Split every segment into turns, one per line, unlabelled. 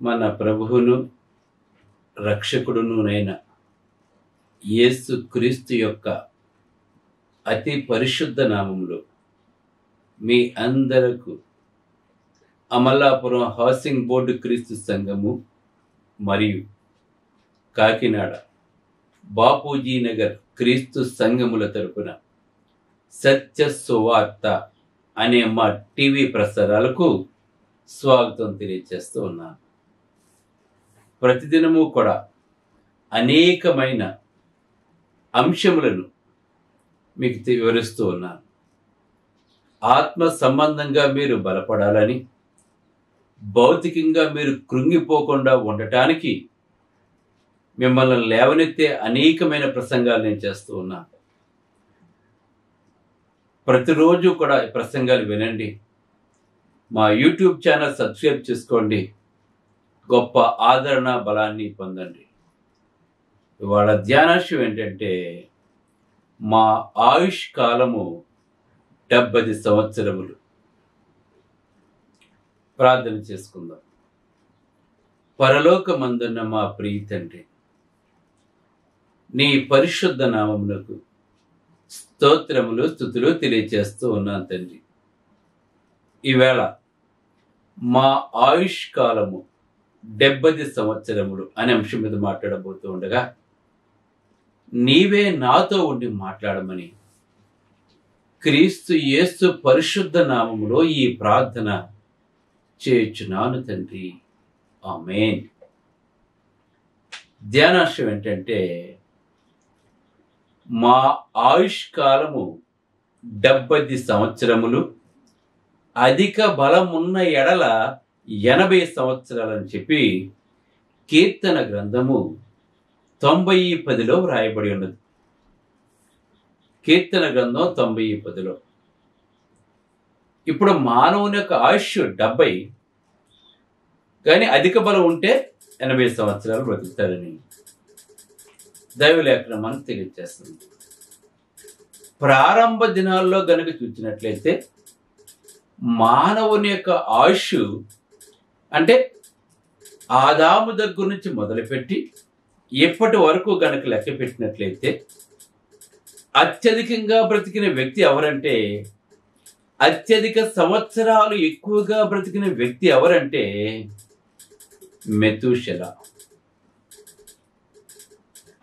మన ప్రభువును రక్షకుడునునైన యేసు క్రీస్తు యొక్క అతి పరిశుద్ధ నామములో మీ అందరకు అమలాపురం హౌసింగ్ బోర్డు క్రీస్తు సంఘము మరియు కాకినాడ బాపూజీ నగర్ క్రీస్తు సంఘముల తరపున సత్య సువార్త అనే మా టీవీ ప్రసారాలకు స్వాగతం తెలియజేస్తూ ఉన్నాను. ప్రతిదినము కూడా అనేకమైన అంశములను మీకు వివరిస్తూ ఉన్నాను. ఆత్మ సంబంధంగా మీరు బలపడాలని, భౌతికంగా మీరు కృంగిపోకుండా ఉండటానికి మిమ్మల్ని లేవనెత్తే అనేకమైన ప్రసంగాలు నేను చేస్తూ ఉన్నాను. ప్రతిరోజు కూడా ఈ ప్రసంగాలు వినండి. మా యూట్యూబ్ ఛానల్ సబ్స్క్రైబ్ చేసుకోండి. గొప్ప ఆదరణ బలాన్ని పొందండి. ఇవాళ ధ్యానాంశం ఏంటంటే, మా ఆయుష్ కాలము 70 సంవత్సరములు. ప్రార్థన చేసుకుందాం. పరలోకమందున్న మా ప్రియ తండ్రి, నీ పరిశుద్ధ నామమునకు స్తోత్రములు స్తుతులు తెలియజేస్తూ ఉన్నాను తండ్రి. ఈవేళ మా ఆయుష్ కాలము 70 సంవత్సరములు అనే అంశం మీద మాట్లాడబోతూ ఉండగా, నీవే నాతో ఉండి మాట్లాడమని క్రీస్తు యేసు పరిశుద్ధ నామములో ఈ ప్రార్థన చేయుచున్నాను తండ్రి. ఆమేన్. ధ్యానాంశం ఏంటంటే, మా ఆయుష్ కాలము 70 సంవత్సరములు, అధిక బలమున్న ఎడల 80 సంవత్సరాలని చెప్పి కీర్తన గ్రంథము 90:10 వ్రాయబడి ఉన్నది. కీర్తన గ్రంథం 90:10. ఇప్పుడు మానవుని యొక్క ఆయుష్ 70, కానీ అధిక బలం ఉంటే 80 సంవత్సరాలు బ్రతుకుతారని దైవలేఖనం మనకు తెలియజేస్తుంది. ప్రారంభ దినాల్లో గనుక చూసినట్లయితే మానవుని యొక్క ఆయుష్ అంటే ఆదాము దగ్గర నుంచి మొదలుపెట్టి ఇప్పటి వరకు గనక లెక్క పెట్టినట్లయితే అత్యధికంగా బ్రతికిన వ్యక్తి ఎవరంటే, అత్యధిక సంవత్సరాలు ఎక్కువగా బ్రతికిన వ్యక్తి ఎవరంటే మెతూషెల.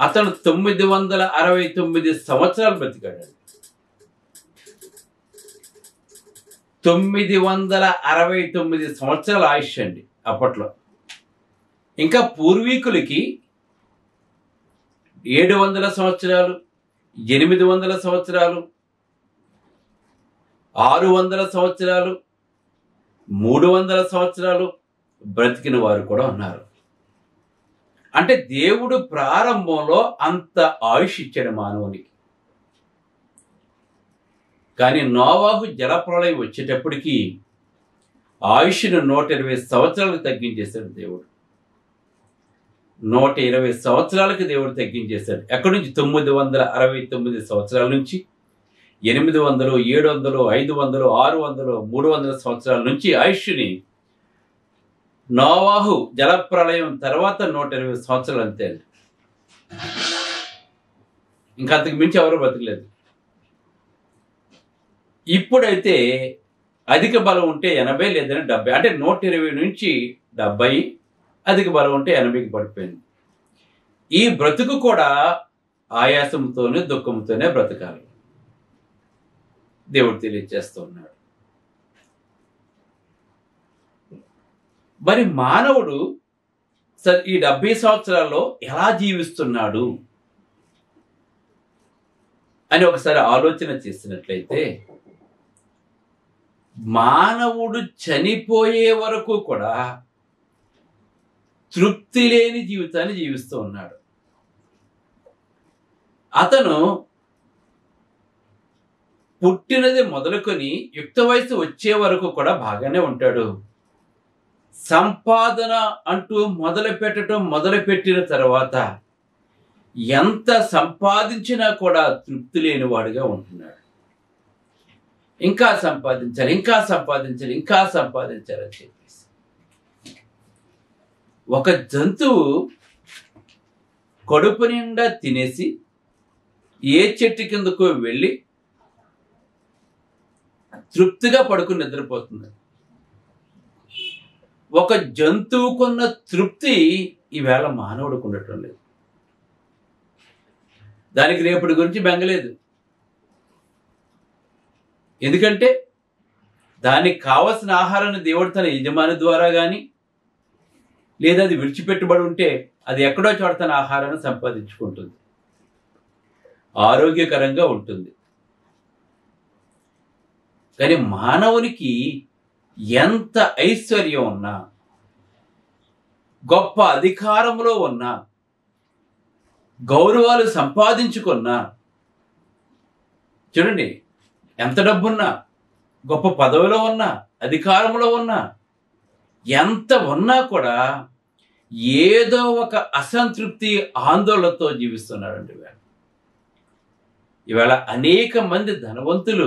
అతను 969 సంవత్సరాలు బ్రతికాడండి. 969 సంవత్సరాల ఆయుష్ అండి అప్పట్లో. ఇంకా పూర్వీకులకి 700 సంవత్సరాలు, 800 సంవత్సరాలు, 600 సంవత్సరాలు, 300 సంవత్సరాలు బ్రతికిన వారు కూడా ఉన్నారు. అంటే దేవుడు ప్రారంభంలో అంత ఆయుష్ ఇచ్చాడు మానవునికి. కానీ నోవాహు జలప్రళయం వచ్చేటప్పటికి ఆయుష్ను 120 సంవత్సరాలకు తగ్గించేశాడు దేవుడు. 120 సంవత్సరాలకు దేవుడు తగ్గించేశాడు. ఎక్కడి నుంచి? 969 సంవత్సరాల నుంచి 800, 700, 500, 600, 300 సంవత్సరాల నుంచి ఆయుష్ని నోవాహు జలప్రళయం తర్వాత 120 సంవత్సరాలు అంతే. ఇంకా అంతకు మించి ఎవరు బతకలేదు. ఇప్పుడైతే అధిక బలం ఉంటే 80 లేదని 70, అంటే 120 నుంచి 70, అధిక బలం ఉంటే 80కి పడిపోయింది. ఈ బ్రతుకు కూడా ఆయాసంతోనే దుఃఖంతోనే బ్రతకాలి దేవుడు తెలియజేస్తూ ఉన్నాడు. మరి మానవుడు ఈ 70 సంవత్సరాల్లో ఎలా జీవిస్తున్నాడు అని ఒకసారి ఆలోచన చేసినట్లయితే, మానవుడు చనిపోయే వరకు కూడా తృప్తి లేని జీవితాన్ని జీవిస్తూ ఉన్నాడు. అతను పుట్టినది మొదలుకొని యుక్త వయసు వచ్చే వరకు కూడా బాగానే ఉంటాడు. సంపాదన అంటూ మొదలుపెట్టిన తర్వాత ఎంత సంపాదించినా కూడా తృప్తి లేని వాడిగా ఉంటున్నాడు. ఇంకా సంపాదించాలి అని చెప్పేసి ఒక జంతువు కడుపు నిండా తినేసి ఏ చెట్టు కిందకో వెళ్ళి తృప్తిగా పడుకుని నిద్రపోతుంది. ఒక జంతువుకున్న తృప్తి ఈవేళ మానవుడికి ఉండటం లేదు. దానికి రేపటి గురించి బెంగలేదు. ఎందుకంటే దానికి కావలసిన ఆహారాన్ని దేవుడు తన యజమాని ద్వారా కానీ, లేదా అది విడిచిపెట్టుబడి ఉంటే అది ఎక్కడో చోట తన ఆహారాన్ని సంపాదించుకుంటుంది, ఆరోగ్యకరంగా ఉంటుంది. కానీ మానవునికి ఎంత ఐశ్వర్యం ఉన్నా, గొప్ప అధికారంలో ఉన్నా, గౌరవాలు సంపాదించుకున్నా, చూడండి ఎంత డబ్బున్నా, గొప్ప పదవిలో ఉన్నా, అధికారంలో ఉన్నా, ఎంత ఉన్నా కూడా ఏదో ఒక అసంతృప్తి ఆందోళనతో జీవిస్తున్నాడండి. ఇవాళ అనేక మంది ధనవంతులు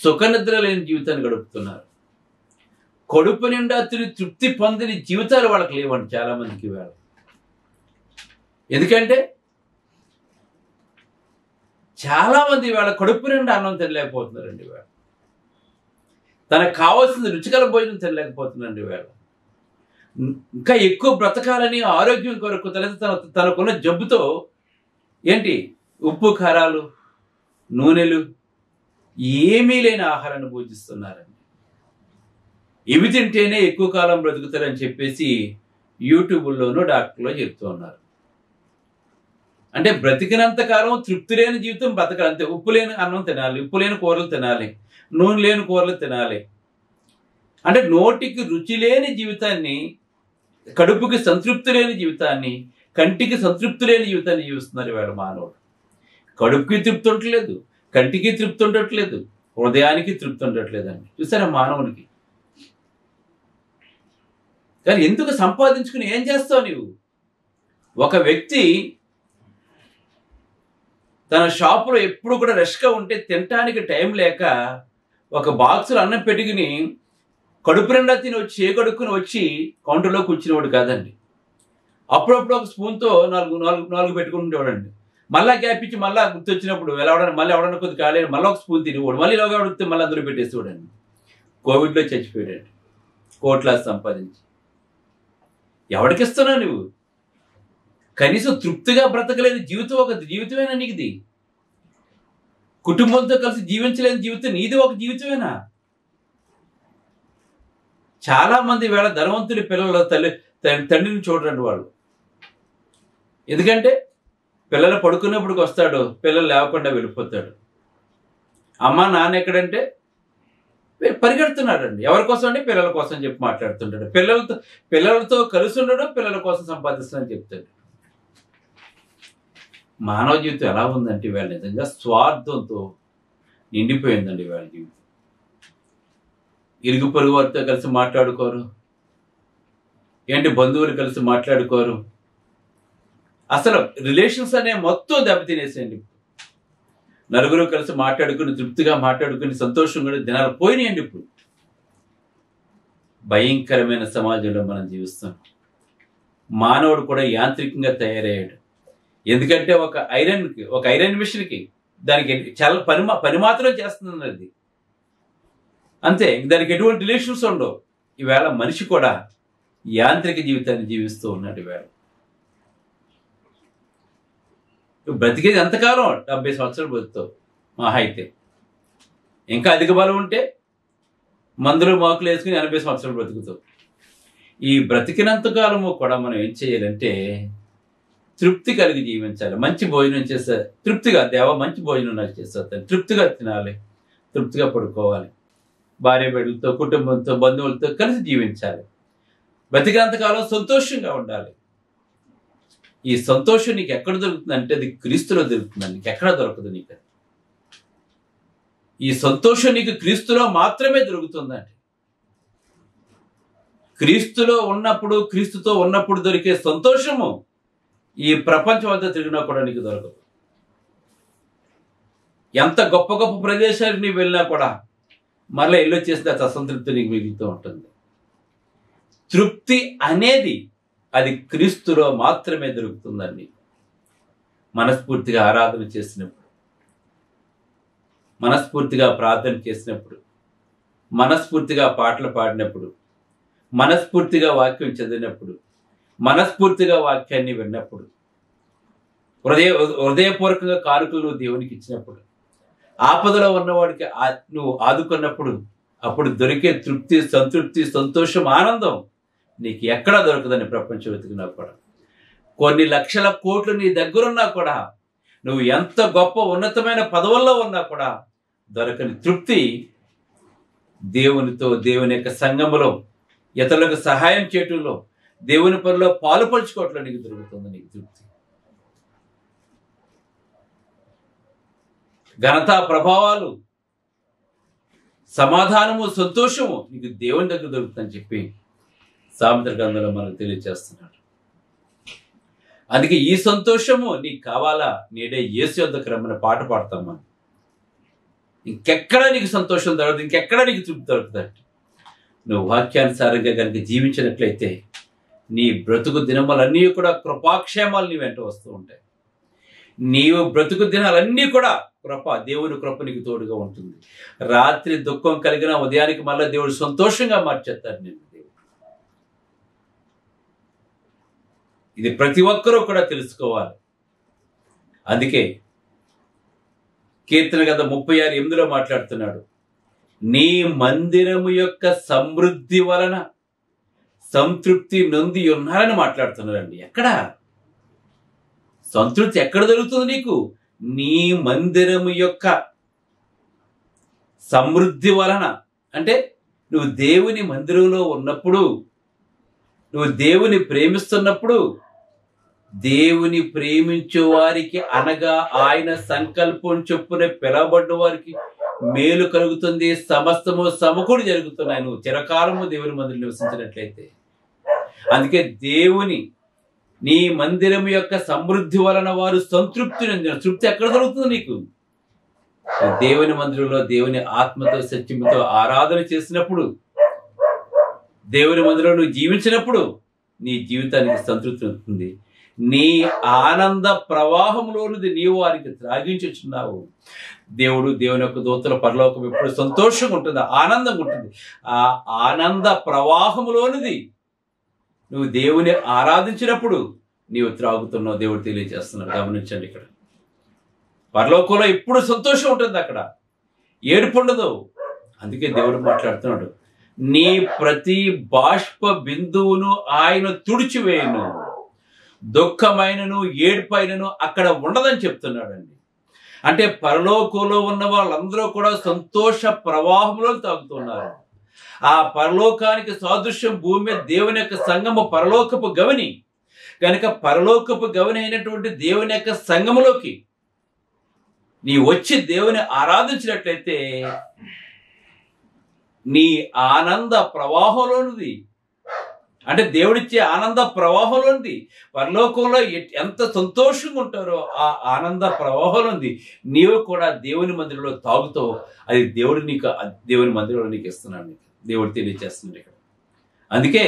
సుఖనిద్ర లేని జీవితాన్ని గడుపుతున్నారు. కడుపు నిండా తృప్తి పొందిన జీవితాలు వాళ్ళకి లేవండి చాలా మందికి ఇవాళ. ఎందుకంటే చాలా మంది ఇవాళ కడుపు నిండా అన్నం తినలేకపోతున్నారండి. ఇవాళ తనకు కావాల్సిన రుచికర భోజనం తినలేకపోతున్నారండి. ఇవాళ ఇంకా ఎక్కువ బ్రతకాలని, ఆరోగ్యం కొరకు తనకున్న జబ్బుతో ఏంటి ఉప్పు కారాలు, నూనెలు ఏమీ లేని ఆహారాన్ని భోజిస్తున్నారండి. ఇవి తింటేనే ఎక్కువ కాలం బ్రతుకుతారని చెప్పేసి యూట్యూబ్లోనూ డాక్టర్లో చెప్తూ ఉన్నారు. అంటే బ్రతికినంత కాలం తృప్తి లేని జీవితం బ్రతకాలి అంతే. ఉప్పు లేని అన్నం తినాలి, ఉప్పు లేని కూరలు తినాలి, నూనె లేని కూరలు తినాలి. అంటే నోటికి రుచి లేని జీవితాన్ని, కడుపుకి సంతృప్తి లేని జీవితాన్ని, కంటికి సంతృప్తి లేని జీవితాన్ని జీవిస్తున్నారు ఇవాళ మానవుడు. కడుపుకి తృప్తి ఉండట్లేదు, కంటికి తృప్తి ఉండట్లేదు, హృదయానికి తృప్తి ఉండట్లేదండి. చూసారా మానవునికి. కానీ ఎందుకు సంపాదించుకుని ఏం చేస్తావు నీవు? ఒక వ్యక్తి తన షాపులో ఎప్పుడు కూడా రష్గా ఉంటే తినటానికి టైం లేక ఒక బాక్సులు అన్నం పెట్టుకుని కడుపు నిండా తిని వచ్చి కడుక్కుని వచ్చి కౌంటర్లో కూర్చునేవాడు కాదండి. అప్పుడప్పుడు ఒక స్పూన్తో నాలుగు పెట్టుకుని ఉండేవాడండి. మళ్ళా గ్యాప్ ఇచ్చి మళ్ళీ గుర్తొచ్చినప్పుడు మళ్ళీ ఎవడన్నా కొద్ది కాలేదు మళ్ళీ ఒక స్పూన్ తినేవాడు, మళ్ళీ ఇలాగా అడిగితే మళ్ళీ అందులో పెట్టేసేవాడండి. కోవిడ్లో చచ్చిపోయాడండి, కోట్లాస్ సంపాదించి. ఎవరికి ఇస్తున్నావు నువ్వు? కనీసం తృప్తిగా బ్రతకలేని జీవితం ఒక జీవితమేనా నీకుది? కుటుంబంతో కలిసి జీవించలేని జీవితం నీది ఒక జీవితమేనా? చాలా మంది వేళ ధనవంతుడి పిల్లల తండ్రిని చూడరండి వాళ్ళు. ఎందుకంటే పిల్లలు పడుకున్నప్పుడు వస్తాడు, పిల్లలు లేవకుండా వెళ్ళిపోతాడు. అమ్మ నాన్న ఎక్కడంటే పరిగెడుతున్నాడండి. ఎవరి కోసం అంటే పిల్లల కోసం చెప్పి మాట్లాడుతుంటాడు. పిల్లలతో కలిసి ఉండడం, పిల్లల కోసం సంపాదిస్తానని చెప్తాడు. మానవ జీవితం ఎలా ఉందంటే ఇవాళ నిజంగా స్వార్థంతో నిండిపోయిందండి ఇవాళ జీవితం. ఇరుగు పొరుగు వారితో కలిసి మాట్లాడుకోరు, ఏంటి బంధువులు కలిసి మాట్లాడుకోరు. అసలు రిలేషన్స్ అనే మొత్తం దెబ్బతినేసేయండి. నలుగురు కలిసి మాట్లాడుకుని తృప్తిగా మాట్లాడుకుని సంతోషంగా దినాలు పోయినాయండి. ఇప్పుడు భయంకరమైన సమాజంలో మనం జీవిస్తాం. మానవుడు కూడా యాంత్రికంగా తయారయ్యాడు. ఎందుకంటే ఒక ఐరన్ మిషన్కి దానికి చాలా పని మాత్రం చేస్తుంది అది అంతే, దానికి ఎటువంటి రిలేషన్స్ ఉండవు. ఈవేళ మనిషి కూడా యాంత్రిక జీవితాన్ని జీవిస్తూ ఉన్నాడు. ఈవేళ బ్రతికేది ఎంతకాలం? 70 సంవత్సరాలు బతుకుతావు మహా అయితే. ఇంకా అధిక బలం ఉంటే మందులు మాకులు వేసుకుని 80 సంవత్సరాలు బ్రతుకుతావు. ఈ బ్రతికినంత కాలము కూడా మనం ఏం చేయాలంటే తృప్తి కలిగి జీవించాలి. మంచి భోజనం చేస్తే తృప్తిగా, దేవ మంచి భోజనం నాకు చేస్తాను, తృప్తిగా తినాలి, తృప్తిగా పడుకోవాలి, భార్య బిడ్డలతో, కుటుంబంతో, బంధువులతో కలిసి జీవించాలి. బ్రతికినంతకాలం సంతోషంగా ఉండాలి. ఈ సంతోషం నీకు ఎక్కడ దొరుకుతుందంటే అది క్రీస్తులో దొరుకుతుందండి, నీకు ఎక్కడ దొరకదు. నీకు ఈ సంతోషం నీకు క్రీస్తులో మాత్రమే దొరుకుతుందండి. క్రీస్తులో ఉన్నప్పుడు, క్రీస్తుతో ఉన్నప్పుడు దొరికే సంతోషము ఈ ప్రపంచం అంతా తిరిగినా కూడా నీకు దొరకదు. ఎంత గొప్ప గొప్ప ప్రదేశాలకు నీవు వెళ్ళినా కూడా మరలా వెళ్ళొచ్చేసిన అసంతృప్తి నీకు మిగులుతూ ఉంటుంది. తృప్తి అనేది అది క్రీస్తులో మాత్రమే దొరుకుతుందండి. మనస్ఫూర్తిగా ఆరాధన చేసినప్పుడు, మనస్ఫూర్తిగా ప్రార్థన చేసినప్పుడు, మనస్ఫూర్తిగా పాటలు పాడినప్పుడు, మనస్ఫూర్తిగా వాక్యం చదివినప్పుడు, మనస్ఫూర్తిగా వాక్యాన్ని విన్నప్పుడు, హృదయపూర్వకంగా కానుకలు నువ్వు దేవునికి ఇచ్చినప్పుడు, ఆపదలో ఉన్నవాడికి నువ్వు ఆదుకున్నప్పుడు, అప్పుడు దొరికే తృప్తి, సంతృప్తి, సంతోషం, ఆనందం నీకు ఎక్కడా దొరకదని ప్రపంచం వెతికినా కూడా. కొన్ని లక్షల కోట్లు నీ దగ్గరున్నా కూడా, నువ్వు ఎంత గొప్ప ఉన్నతమైన పదవుల్లో ఉన్నా కూడా దొరకని తృప్తి దేవునితో, దేవుని యొక్క సంఘములో, ఇతరులకు సహాయం చేయటంలో, దేవుని పనిలో పాలు పంచుకోవట్లో నీకు దొరుకుతుంది. నీకు తృప్తి, ఘనత, ప్రభావాలు, సమాధానము, సంతోషము నీకు దేవుని దగ్గర దొరుకుతుందని చెప్పి సామెతల గ్రంథంలో మనకు తెలియజేస్తున్నాడు. అందుకే ఈ సంతోషము నీకు కావాలా, నేడే యేసు యొద్దకు రమ్మని పాట పాడతాం మనం. ఇంకెక్కడా నీకు సంతోషం దొరకదు, ఇంకెక్కడా నీకు తృప్తి దొరుకుతుంది. నువ్వు వాక్యానుసారంగా కనుక జీవించినట్లయితే నీ బ్రతుకు దినములన్నీ కూడా కృపాక్షేమాలు నీ వెంట వస్తూ ఉంటాయి. నీవు బ్రతుకు దినాలన్నీ కూడా కృప, దేవుని కృప నీకు తోడుగా ఉంటుంది. రాత్రి దుఃఖం కలిగిన ఉదయానికి మళ్ళీ దేవుడు సంతోషంగా మార్చేస్తాడు నేను. ఇది ప్రతి ఒక్కరూ కూడా తెలుసుకోవాలి. అందుకే కీర్తన గ్రంథం 36:8 మాట్లాడుతున్నాడు, నీ మందిరము యొక్క సమృద్ధి వలన సంతృప్తి నొంది ఉన్నారని మాట్లాడుతున్నారండి. ఎక్కడ సంతృప్తి ఎక్కడ దొరుకుతుంది నీకు? నీ మందిరము యొక్క సమృద్ధి వలన. అంటే నువ్వు దేవుని మందిరంలో ఉన్నప్పుడు, నువ్వు దేవుని ప్రేమిస్తున్నప్పుడు, దేవుని ప్రేమించే వారికి అనగా ఆయన సంకల్పం చొప్పున పిలవబడ్డ వారికి మేలు కలుగుతుంది, సమస్తము సమకూడి జరుగుతున్నాయి నువ్వు చిరకాలము దేవుని మందిరం నివసించినట్లయితే. అందుకే దేవుని నీ మందిరం యొక్క సమృద్ధి వలన వారు సంతృప్తి నొందిన. తృప్తి ఎక్కడ దొరుకుతుంది నీకు? దేవుని మందిరంలో దేవుని ఆత్మతో, సత్యముతో ఆరాధన చేసినప్పుడు, దేవుని మందిరంలో నువ్వు జీవించినప్పుడు నీ జీవితానికి సంతృప్తి ఉంటుంది. నీ ఆనంద ప్రవాహంలోనిది నీవు వారికి త్రాగించుచున్నావు. దేవుని యొక్క దూతల పరలోకం ఎప్పుడు సంతోషంగా ఉంటుంది, ఆనందంగా ఉంటుంది. ఆ ఆనంద ప్రవాహంలోనిది నువ్వు దేవుని ఆరాధించినప్పుడు నీవు త్రాగుతున్నావు. దేవుడు తెలియజేస్తున్నాడు. గమనించండి, ఇక్కడ పరలోకంలో ఎప్పుడు సంతోషం ఉంటుంది, అక్కడ ఏడుపు ఉండదు. అందుకే దేవుడు మాట్లాడుతున్నాడు, నీ ప్రతి బాష్ప బిందువును ఆయన తుడిచివేయను, దుఃఖమైనను ఏడుపైనను అక్కడ ఉండదని చెప్తున్నాడండి. అంటే పరలోకంలో ఉన్న వాళ్ళందరూ కూడా సంతోష ప్రవాహంలో తాగుతున్నారు. ఆ పరలోకానికి సాదృశ్యం భూమి మీద దేవుని యొక్క సంఘము పరలోకపు గవని కనుక, పరలోకపు గవని అయినటువంటి దేవుని యొక్క సంఘములోకి నీ వచ్చి దేవుని ఆరాధించినట్లయితే నీ ఆనంద ప్రవాహంలోనిది, అంటే దేవుడిచ్చే ఆనంద ప్రవాహంలోనిది, పరలోకంలో ఎంత సంతోషంగా ఉంటారో ఆ ఆనంద ప్రవాహంలోనిది నీవు కూడా దేవుని మందిరంలో తాగుతావు. అది దేవుడు నీకు, దేవుని మందిరంలో నీకు ఇస్తున్నాడు. దేవుడు తెలియజేస్తున్నాడు ఇక్కడ. అందుకే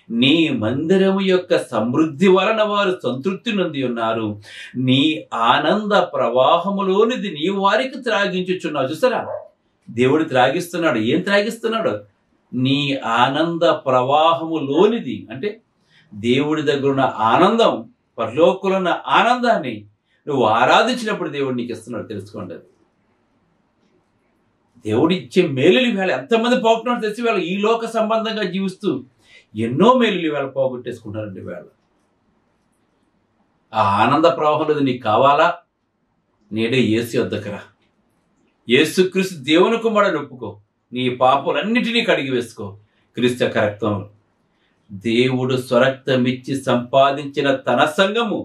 నీ మందిరము యొక్క సమృద్ధి వలన వారు సంతృప్తి నొంది ఉన్నారు, నీ ఆనంద ప్రవాహములోనిది నీ వారికి త్రాగించుచున్నావు. చూసారా, దేవుడు త్రాగిస్తున్నాడు. ఏం త్రాగిస్తున్నాడు? నీ ఆనంద ప్రవాహములోనిది. అంటే దేవుడి దగ్గర ఉన్న ఆనందం, పరలోకంలో ఉన్న ఆనందాన్ని నువ్వు ఆరాధించినప్పుడు దేవుడు నీకు ఇస్తున్నాడు. తెలుసుకోండి, దేవుడు ఇచ్చే మేలులు వేళ ఎంతమంది పోగొట్టుకున్నారో తెలిసి వేళ ఈ లోక సంబంధంగా జీవిస్తూ ఎన్నో మేలులు వేళ పోగొట్టేసుకుంటారండి. వేళ ఆ ఆనంద ప్రవాహంలో నీకు కావాలా, నేడే యేసు యొద్దకు రా. యేసుక్రీస్తు దేవుని కుమారుడని ఒప్పుకో, నీ పాపలన్నిటినీ కడిగి వేసుకో. క్రీస్తు యొక్క రక్తంలో దేవుడు స్వరక్తమిచ్చి సంపాదించిన తన సంఘము,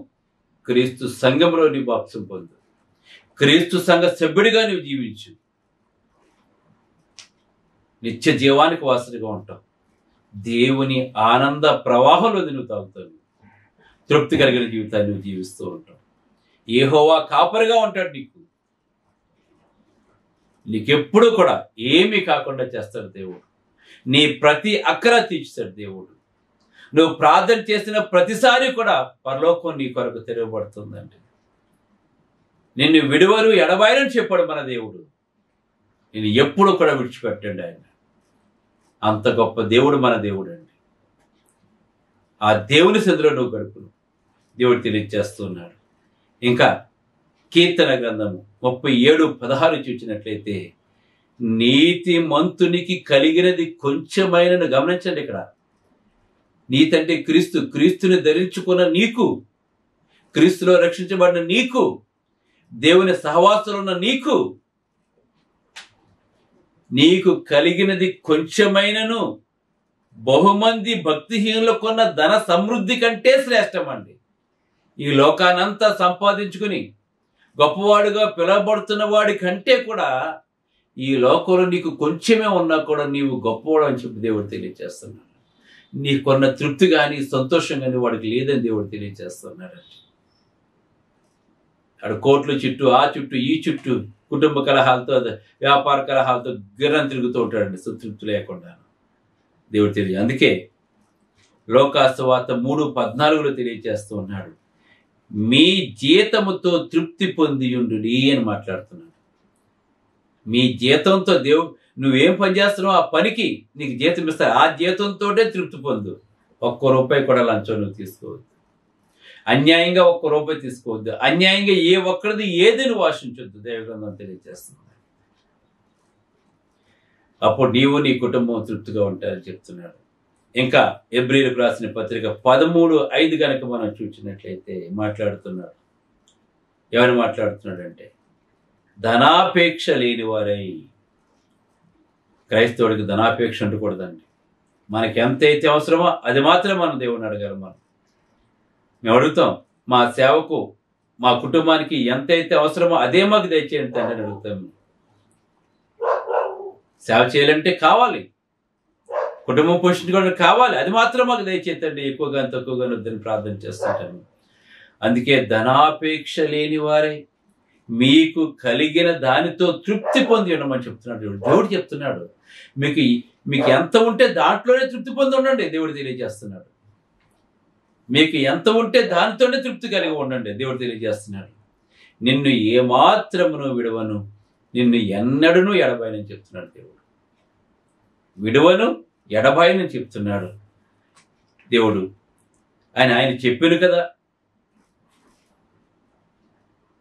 క్రీస్తు సంఘములో నీ బాప్తిసం పొందు. క్రీస్తు సంఘ సభ్యుడిగా నువ్వు జీవించు. నిత్య జీవానికి వాసనగా ఉంటావు. దేవుని ఆనంద ప్రవాహంలో నువ్వు తాగుతావు. తృప్తి కలిగిన జీవితాన్ని నువ్వు జీవిస్తూ ఉంటావు. యెహోవా కాపరిగా ఉంటాడు నీకెప్పుడు కూడా ఏమీ కాకుండా చేస్తాడు దేవుడు. నీ ప్రతి అక్కర తీర్చుతాడు దేవుడు. నువ్వు ప్రార్థన చేసిన ప్రతిసారి కూడా పరలోకం నీ కొరకు తెరవబడుతుందండి. నిన్ను విడువరు ఎడబాయని చెప్పాడు మన దేవుడు. నేను ఎప్పుడు కూడా విడిచిపెట్టండి ఆయన. అంత గొప్ప దేవుడు మన దేవుడు అండి. ఆ దేవుని సన్నిధిలో నువ్వు గడుపును దేవుడు తెలియజేస్తున్నాడు. ఇంకా కీర్తన గ్రంథము 37:16 చూసినట్లయితే, నీతిమంతునికి కలిగినది కొంచెమైనను, గమనించండి ఇక్కడ, నీతి అంటే క్రీస్తు, క్రీస్తుని ధరించుకున్న నీకు, క్రీస్తులో రక్షించబడిన నీకు, దేవుని సహవాసంలో ఉన్న నీకు కలిగినది కొంచెమైనను బహుమంది భక్తిహీనులకున్న ధన సమృద్ధి కంటే శ్రేష్టమండి. ఈ లోకానంతా సంపాదించుకుని గొప్పవాడుగా పిలువబడుతున్న వాడి కంటే కూడా ఈ లోకంలో నీకు కొంచెమే ఉన్నా కూడా నీవు గొప్పవాడు అని చెప్పి దేవుడు తెలియజేస్తున్నాడు. నీకున్న తృప్తి కానీ సంతోషం కానీ వాడికి లేదని దేవుడు తెలియజేస్తున్నాడు. అక్కడ కోట్ల చుట్టూ, ఆ చుట్టూ, ఈ చుట్టూ కుటుంబ కలహాలతో, వ్యాపార కలహాలతో గిర్రం తిరుగుతూ ఉంటాడండి, సంతృప్తి లేకుండా. దేవుడు తెలియదు. అందుకే లోకాసువార్త 3:14 తెలియజేస్తూ ఉన్నాడు, మీ జీతముతో తృప్తి పొందియుండు అని మాట్లాడుతున్నాడు. మీ జీతంతో నువ్వేం పని చేస్తున్నావు ఆ పనికి నీకు జీతం ఇస్తారు. ఆ జీతంతోటే తృప్తి పొందు. ₹1 కూడా లంచం నువ్వు తీసుకోవద్దు. అన్యాయంగా ₹1 తీసుకోవద్దు. అన్యాయంగా ఏ ఒక్కరిది ఏది నువ్వు ఆశించొద్దు. దైవగ్రంథం తెలియజేస్తుంది. అప్పుడు నీవు నీ కుటుంబం తృప్తిగా ఉంటారని చెప్తున్నాడు. ఇంకా హెబ్రీయులకు రాసిన పత్రిక 13:5 కనుక మనం చూసినట్లయితే మాట్లాడుతున్నాడు. ఎవరు మాట్లాడుతున్నాడంటే, ధనాపేక్ష లేని వారై. క్రైస్తవుడికి ధనాపేక్ష ఉండకూడదండి. మనకి ఎంతైతే అవసరమో అది మాత్రమే మనం దేవుని అడగాలి. మేము అడుగుతాం, మా సేవకు, మా కుటుంబానికి ఎంతైతే అవసరమో అదే మాకు దయచేయండి అని అడుగుతాం. సేవ చేయాలంటే కావాలి, కుటుంబం పోషించుకోవడానికి కావాలి, అది మాత్రం మాకు దయచేయండి, ఎక్కువగా తక్కువగా వద్దని ప్రార్థన చేస్తుంటాను. అందుకే ధనాపేక్ష లేని వారై మీకు కలిగిన దానితో తృప్తి పొంది ఉండమని చెప్తున్నాడు దేవుడు చెప్తున్నాడు. మీకు ఎంత ఉంటే దాంట్లోనే తృప్తి పొంది ఉండండి దేవుడు తెలియజేస్తున్నాడు. మీకు ఎంత ఉంటే దానితోనే తృప్తి కలిగి ఉండండి దేవుడు తెలియజేస్తున్నాడు. నిన్ను ఏమాత్రమును విడవను, నిన్ను ఎన్నడూను ఎడబాయనని చెప్తున్నాడు దేవుడు. విడవను, ఎడబాయనని చెప్తున్నాడు దేవుడు. ఆయన చెప్పాను కదా.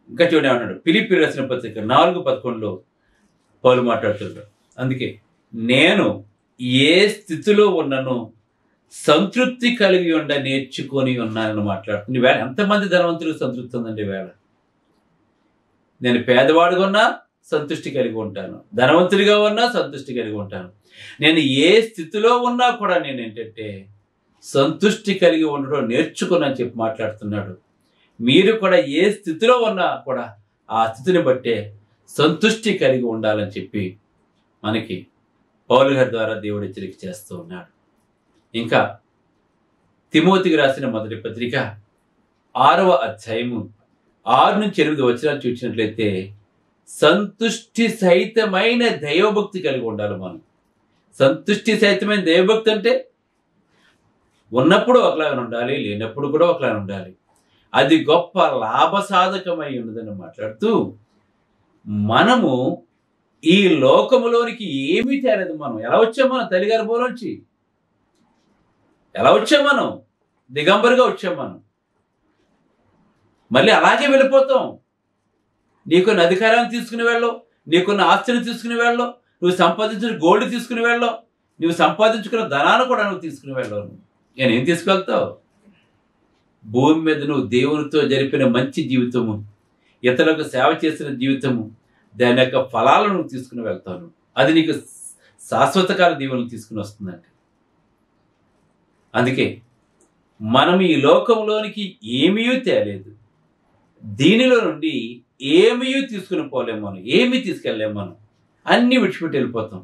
ఇంకా చూడండి ఏమన్నాడు, ఫిలిప్పీయులకు రాసిన పత్రిక 4:11 పౌలు మాట్లాడుతున్నాడు. అందుకే నేను ఏ స్థితిలో ఉన్నను సంతృప్తి కలిగి నేర్చుకొని ఉన్నానని మాట్లాడుతుంది. వేళ ఎంతమంది ధనవంతులకు సంతృప్తి ఉందండి. వేళ నేను పేదవాడుగా ఉన్నా సంతృష్టి కలిగి ఉంటాను, ధనవంతుడిగా ఉన్నా సంతృష్టి కలిగి ఉంటాను. నేను ఏ స్థితిలో ఉన్నా కూడా నేను ఏంటంటే సంతృష్టి కలిగి ఉండడం నేర్చుకున్నాను చెప్పి మాట్లాడుతున్నాడు. మీరు కూడా ఏ స్థితిలో ఉన్నా కూడా ఆ స్థితిని బట్టే సంతృష్టి కలిగి ఉండాలని చెప్పి మనకి పౌలు గారి ద్వారా దేవుడు హెచ్చరిక చేస్తూ ఉన్నాడు. ఇంకా తిమోతికి రాసిన మొదటి పత్రిక 6వ అధ్యాయము 6-8 చూసినట్లయితే, సంతుష్టి సహితమైన దైవభక్తి కలిగి ఉండాలి మనం. సంతుష్టి సహితమైన దైవభక్తి అంటే ఉన్నప్పుడు ఒకలాగా ఉండాలి, లేనప్పుడు కూడా ఒకలాగా ఉండాలి. అది గొప్ప లాభసాధకమై ఉన్నదని మాట్లాడుతూ, మనము ఈ లోకములోనికి ఏమీ తేలేదు. మనం ఎలా వచ్చాం? మనం తల్లి గర్భంలోంచి ఎలా వచ్చాం? మనం దిగంబరిగా వచ్చాం. మనం మళ్ళీ అలాగే వెళ్ళిపోతాం. నీకున్న అధికారాన్ని తీసుకుని వెళ్ళవు, నీకున్న ఆస్తిని తీసుకుని వెళ్ళవు, నువ్వు సంపాదించిన గోల్డ్ తీసుకుని వెళ్ళవు, నువ్వు సంపాదించుకున్న ధనాన్ని కూడా నువ్వు తీసుకుని వెళ్ళవు. నేనేం తీసుకెళ్తావు? భూమి మీద నువ్వు దేవునితో జరిపిన మంచి జీవితము, ఇతరులకు సేవ చేసిన జీవితము, దాని యొక్క ఫలాలను నువ్వు తీసుకుని వెళ్తావు. అది నీకు శాశ్వతకాల దీవెనలు తీసుకుని వస్తుందండి. అందుకే మనం ఈ లోకంలోనికి ఏమీ తేలేదు, దీనిలో నుండి ఏమీ తీసుకుని పోలేము, మనం ఏమీ తీసుకెళ్ళలేము. మనం అన్నీ విడిచిపెట్టి వెళ్ళిపోతాం.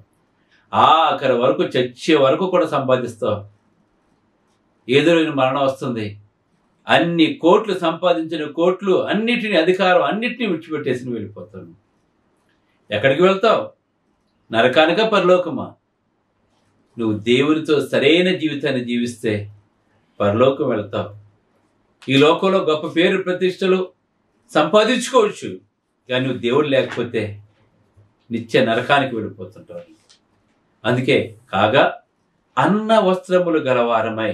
ఆఖరి వరకు, చచ్చే వరకు కూడా సంపాదిస్తావు. ఏదో రోజు మరణం వస్తుంది. అన్ని కోట్లు సంపాదించిన కోట్లు అన్నిటిని, అధికారం అన్నిటినీ విడిచిపెట్టేసి వెళ్ళిపోతాను. ఎక్కడికి వెళ్తావు? నరకానికా పరలోకమా? నువ్వు దేవునితో సరైన జీవితాన్ని జీవిస్తే పరలోకం వెళ్తావు. ఈ లోకంలో గొప్ప పేరు ప్రతిష్టలు సంపాదించుకోవచ్చు, కానీ నువ్వు దేవుడు లేకపోతే నిత్య నరకానికి వెళ్ళిపోతుంటావు. అందుకే కాగా అన్న వస్త్రములు గలవారమై,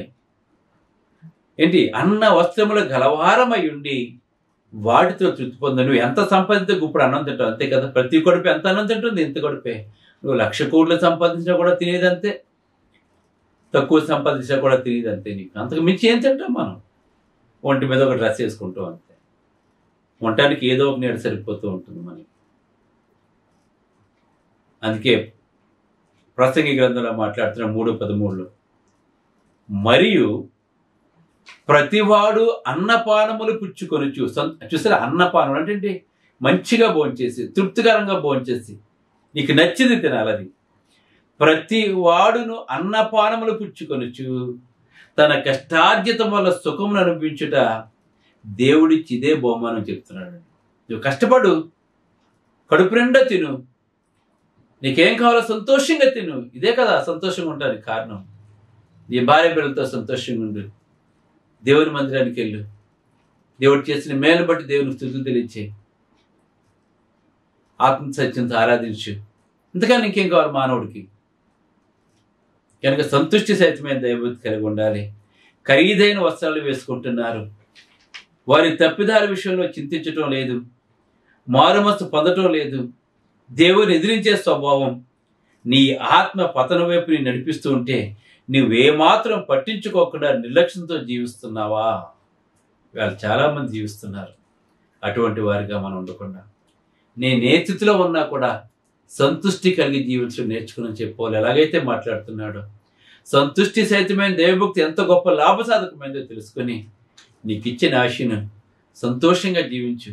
అన్న వస్త్రములు గలవారమై ఉండి వాటితో తృప్తి పొందు. నువ్వు ఎంత సంపాదించే ఇప్పుడు అన్నం తింటావు, అంతే కదా. ప్రతి కొడుపు ఎంత అన్నం తింటుంది? ఇంత కొడుపే. నువ్వు 1,00,000 కోట్లు సంపాదించినా కూడా తినేదంతే, తక్కువ సంపాదించినా కూడా తినేదంతే. నీకు అంతకు మించి ఏం తింటాం మనం? ఒంటి మీద ఒక డ్రెస్ వేసుకుంటాం అంతే. వంటానికి ఏదో ఒక నీడ సరిపోతూ ఉంటుంది మనకి. అందుకే ప్రసంగి గ్రంథంలో మాట్లాడుతున్న 3:13లో, మరియు ప్రతివాడు అన్నపానములు పుచ్చుకొని చూసారా? అన్నపానములు అంటే మంచిగా భోంచేసి, తృప్తికరంగా భోంచేసి, నీకు నచ్చింది తినాలని. ప్రతి వాడును అన్నపానములు పుచ్చుకొనుచు తన కష్టార్జితం వల్ల సుఖమును అనుభవించుట దేవుడిచ్చి ఇదే బహుమానం చెప్తున్నాడు. నువ్వు కష్టపడు, కడుపు నిండా తిను, నీకేం కావాలో సంతోషంగా తిను. ఇదే కదా సంతోషంగా ఉండడానికి కారణం. నీ భార్య బిడ్డలతో సంతోషంగా ఉండు, దేవుని మందిరానికి వెళ్ళు, దేవుడు చేసిన మేలు బట్టి దేవునికి స్తుతులు తెలియచే, ఆత్మ సత్యంతో ఆరాధించు. ఇంతకన్నా ఇంకేం కావాలి మానవుడికి? కనుక సంతుష్టి సహితమైన దైవభక్తి కలిగి ఉండాలి. ఖరీదైన వస్త్రాలు వేసుకుంటున్నారు, వారి తప్పిదాల విషయంలో చింతించటం లేదు, మారుమనసు పొందటం లేదు, దేవుని ఎదిరించే స్వభావం. నీ ఆత్మ పతనం వైపు నీ నడిపిస్తూ ఉంటే నువ్వేమాత్రం పట్టించుకోకుండా నిర్లక్ష్యంతో జీవిస్తున్నావా? వాళ్ళు చాలామంది జీవిస్తున్నారు. అటువంటి వారిగా మనం ఉండకుండా నేనే స్థితిలో ఉన్నా కూడా సంతుష్టి కలిగి జీవించడం నేర్చుకుని చెప్పుకోవాలి. ఎలాగైతే మాట్లాడుతున్నాడో సంతుష్టి సహితమైన దైవభక్తి ఎంత గొప్ప లాభసాధకమైందో తెలుసుకొని నీకు ఇచ్చిన ఆశను సంతోషంగా జీవించు.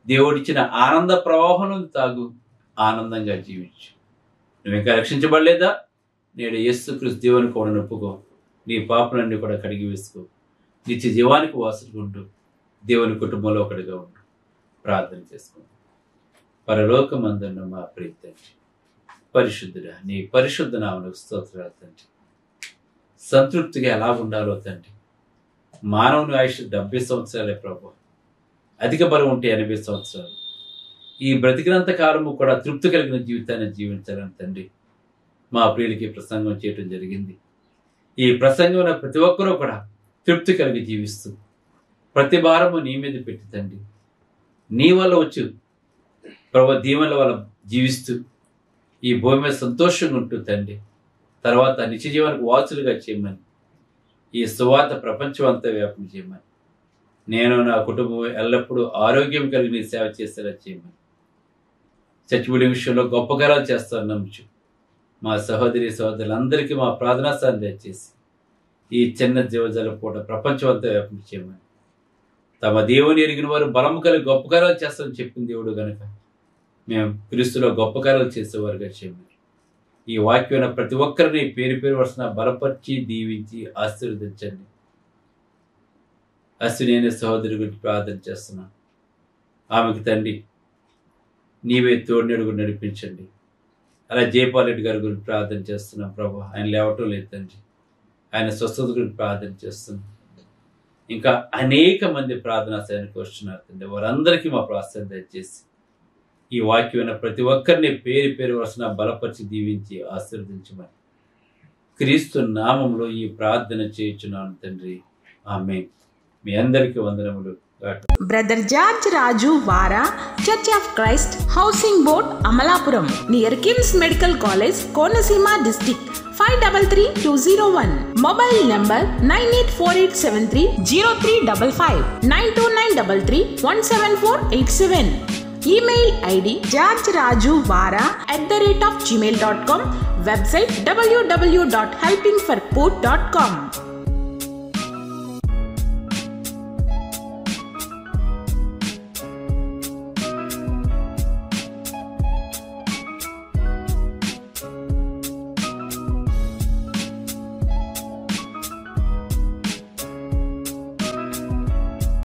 దేవుడిచ్చిన ఆనంద ప్రవాహం తాగు, ఆనందంగా జీవించు. నువ్వు ఇంకా రక్షించబడలేదా? నేడు యేసుక్రీస్తు దేవుని కూడా నొప్పుకో, నీ పాపలన్నీ కూడా కడిగి వేసుకో, నిత్య జీవానికి వాసుగా ఉండు, దేవుని కుటుంబంలో ఒకటిగా ఉండు. ప్రార్థన చేసుకో. పరలోకమందున్న మా ప్రియ తండ్రి, పరిశుద్ధుడా, నీ పరిశుద్ధ నామమునకు స్తోత్రాలు తండ్రి. సంతృప్తిగా ఎలా ఉండాలో తండ్రి. మానవుని ఆయుష్ 70 సంవత్సరాలే ప్రభు, అధిక బలం ఉంటే 80 సంవత్సరాలు. ఈ బ్రతికినంత కాలము కూడా తృప్తి కలిగిన జీవితాన్ని జీవించాలని తండ్రి మా ప్రియులకి ప్రసంగం చేయడం జరిగింది. ఈ ప్రసంగంలో ప్రతి ఒక్కరూ కూడా తృప్తి కలిగి జీవిస్తూ ప్రతి భారము నీ మీద పెట్టి తండ్రి, నీ వల్ల వచ్చు ప్రభు దీవెనల వల్ల జీవిస్తూ ఈ భూమి మీద సంతోషంగా ఉంటూ తండ్రి తర్వాత నిత్య జీవానికి వాసులుగా చేయమని, ఈ సువార్త ప్రపంచం అంతా వ్యాపం చేయమని, నేను నా కుటుంబం ఎల్లప్పుడూ ఆరోగ్యం కలిగి నీ సేవ చేసేలా చేయమని, చచ్చిపోయే విషయంలో గొప్ప కార్యాలు చేస్తారని నమ్ముచు మా సహోదరి సహోదరులందరికీ మా ప్రార్థనాస్థానం దయచేసి ఈ చిన్న జీవజాల పూట ప్రపంచం అంతా వ్యాపం చేయమని, తమ దేవుని ఎరిగిన వారు బలము కలిగి గొప్ప కార్యాలు చేస్తారని చెప్పింది దేవుడు కనుక మేము క్రీస్తులో గొప్ప కార్యాలు చేసేవారుగా చేయమని, ఈ వాక్యమైన ప్రతి ఒక్కరిని పేరు పేరు వరుసన బలపరిచి దీవించి ఆశీర్వదించండి. అశ్విని సహోదరి గురించి ప్రార్థన చేస్తున్నాను. ఆమెకు తండ్రి నీవే తోడునడుగు నడిపించండి. అలా జయపాల్ రెడ్డి గారి గురించి ప్రార్థన చేస్తున్నాం ప్రభు, ఆయన లేవటం లేదు తండ్రి, ఆయన స్వస్థత గురించి ప్రార్థన చేస్తున్నాం. ఇంకా అనేక మంది ప్రార్థనా సైనికి వస్తున్నారు తండ్రి, వారందరికీ మా ప్రార్థన దయచేసి ఈ వాక్యమైన ప్రతి ఒక్కరిని పేరు పేరు వరుసన బలపరిచి దీవించి ఆశీర్వదించమని క్రీస్తు నామములో ఈ ప్రార్థన చేయుచున్నాను తండ్రి, ఆమేన్. మీ అందరికీ వందనములు.
బ్రదర్ జార్జ్ రాజు వారా, church of Christ, housing board, Amalapuram, near KIMS medical college, Konaseema district, 533201. Mobile number 9848730355, 92933174887. Email ID georgerajuvara@gmail.com. Website www.helpingforpoor.com.